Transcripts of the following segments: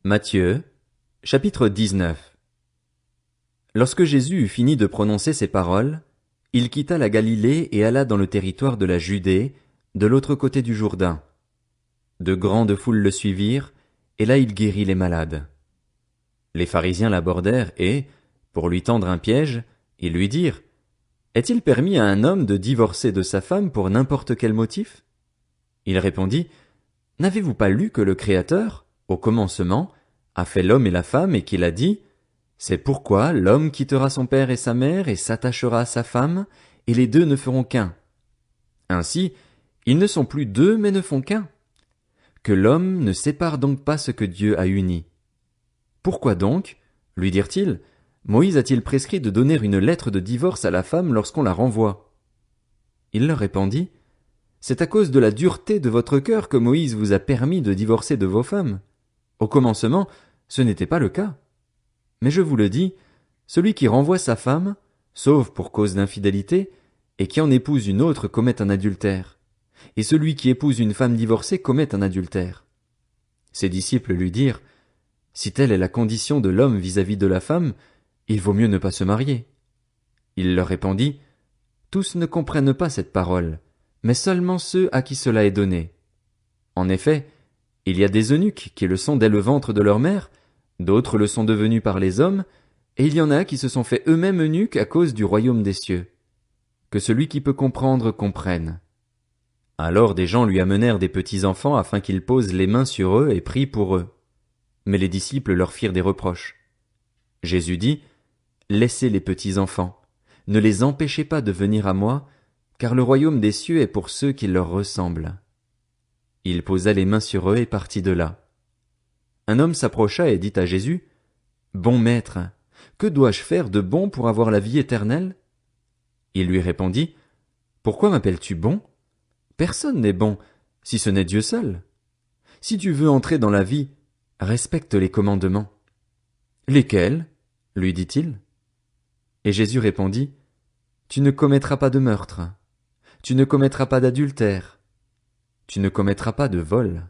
Matthieu, chapitre 19. Lorsque Jésus eut fini de prononcer ces paroles, il quitta la Galilée et alla dans le territoire de la Judée, de l'autre côté du Jourdain. De grandes foules le suivirent, et là il guérit les malades. Les pharisiens l'abordèrent et, pour lui tendre un piège, ils lui dirent: Est-il permis à un homme de divorcer de sa femme pour n'importe quel motif? Il répondit: N'avez-vous pas lu que le Créateur, au commencement, a fait l'homme et la femme et qu'il a dit: C'est pourquoi l'homme quittera son père et sa mère et s'attachera à sa femme, et les deux ne feront qu'un. Ainsi, ils ne sont plus deux mais ne font qu'un. Que l'homme ne sépare donc pas ce que Dieu a uni. Pourquoi donc, lui dirent-ils, Moïse a-t-il prescrit de donner une lettre de divorce à la femme lorsqu'on la renvoie? Il leur répondit: C'est à cause de la dureté de votre cœur que Moïse vous a permis de divorcer de vos femmes. Au commencement, ce n'était pas le cas. Mais je vous le dis, celui qui renvoie sa femme, sauf pour cause d'infidélité, et qui en épouse une autre commet un adultère. Et celui qui épouse une femme divorcée commet un adultère. Ses disciples lui dirent: Si telle est la condition de l'homme vis-à-vis de la femme, il vaut mieux ne pas se marier. Il leur répondit: Tous ne comprennent pas cette parole, mais seulement ceux à qui cela est donné. En effet, il y a des eunuques qui le sont dès le ventre de leur mère, d'autres le sont devenus par les hommes, et il y en a qui se sont fait eux-mêmes eunuques à cause du royaume des cieux. Que celui qui peut comprendre comprenne. Alors des gens lui amenèrent des petits enfants afin qu'il pose les mains sur eux et prie pour eux. Mais les disciples leur firent des reproches. Jésus dit: Laissez les petits enfants, ne les empêchez pas de venir à moi, car le royaume des cieux est pour ceux qui leur ressemblent. Il posa les mains sur eux et partit de là. Un homme s'approcha et dit à Jésus: Bon maître, que dois-je faire de bon pour avoir la vie éternelle? Il lui répondit: Pourquoi m'appelles-tu bon? Personne n'est bon, si ce n'est Dieu seul. Si tu veux entrer dans la vie, respecte les commandements. Lesquels? Lui dit-il. Et Jésus répondit: Tu ne commettras pas de meurtre. Tu ne commettras pas d'adultère. Tu ne commettras pas de vol.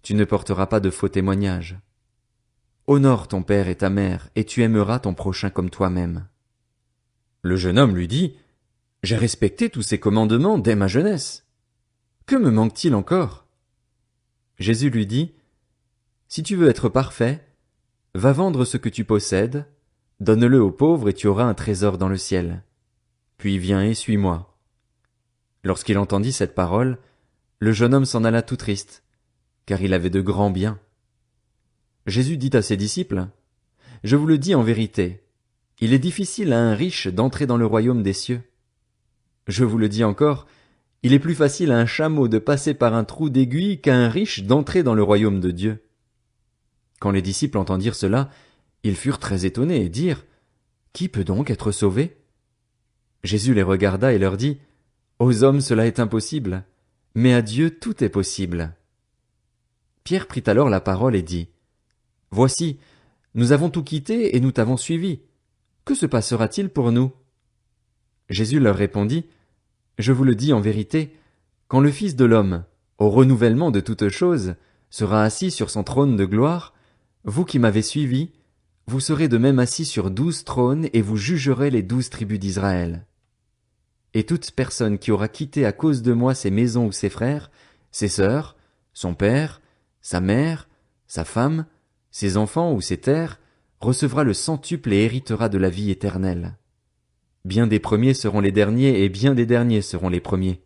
Tu ne porteras pas de faux témoignages. Honore ton père et ta mère, et tu aimeras ton prochain comme toi-même. Le jeune homme lui dit: J'ai respecté tous ces commandements dès ma jeunesse. Que me manque-t-il encore? Jésus lui dit: Si tu veux être parfait, va vendre ce que tu possèdes, donne-le aux pauvres et tu auras un trésor dans le ciel. Puis viens et suis-moi. Lorsqu'il entendit cette parole, le jeune homme s'en alla tout triste, car il avait de grands biens. Jésus dit à ses disciples: Je vous le dis en vérité, il est difficile à un riche d'entrer dans le royaume des cieux. Je vous le dis encore, il est plus facile à un chameau de passer par un trou d'aiguille qu'à un riche d'entrer dans le royaume de Dieu. Quand les disciples entendirent cela, ils furent très étonnés et dirent: Qui peut donc être sauvé? Jésus les regarda et leur dit: Aux hommes cela est impossible, mais à Dieu tout est possible. Pierre prit alors la parole et dit: Voici, nous avons tout quitté et nous t'avons suivi. Que se passera-t-il pour nous? Jésus leur répondit: Je vous le dis en vérité, quand le Fils de l'homme, au renouvellement de toutes choses, sera assis sur son trône de gloire, vous qui m'avez suivi, vous serez de même assis sur 12 trônes et vous jugerez les 12 tribus d'Israël. Et toute personne qui aura quitté à cause de moi ses maisons ou ses frères, ses sœurs, son père, sa mère, sa femme, ses enfants ou ses terres, recevra le centuple et héritera de la vie éternelle. Bien des premiers seront les derniers et bien des derniers seront les premiers.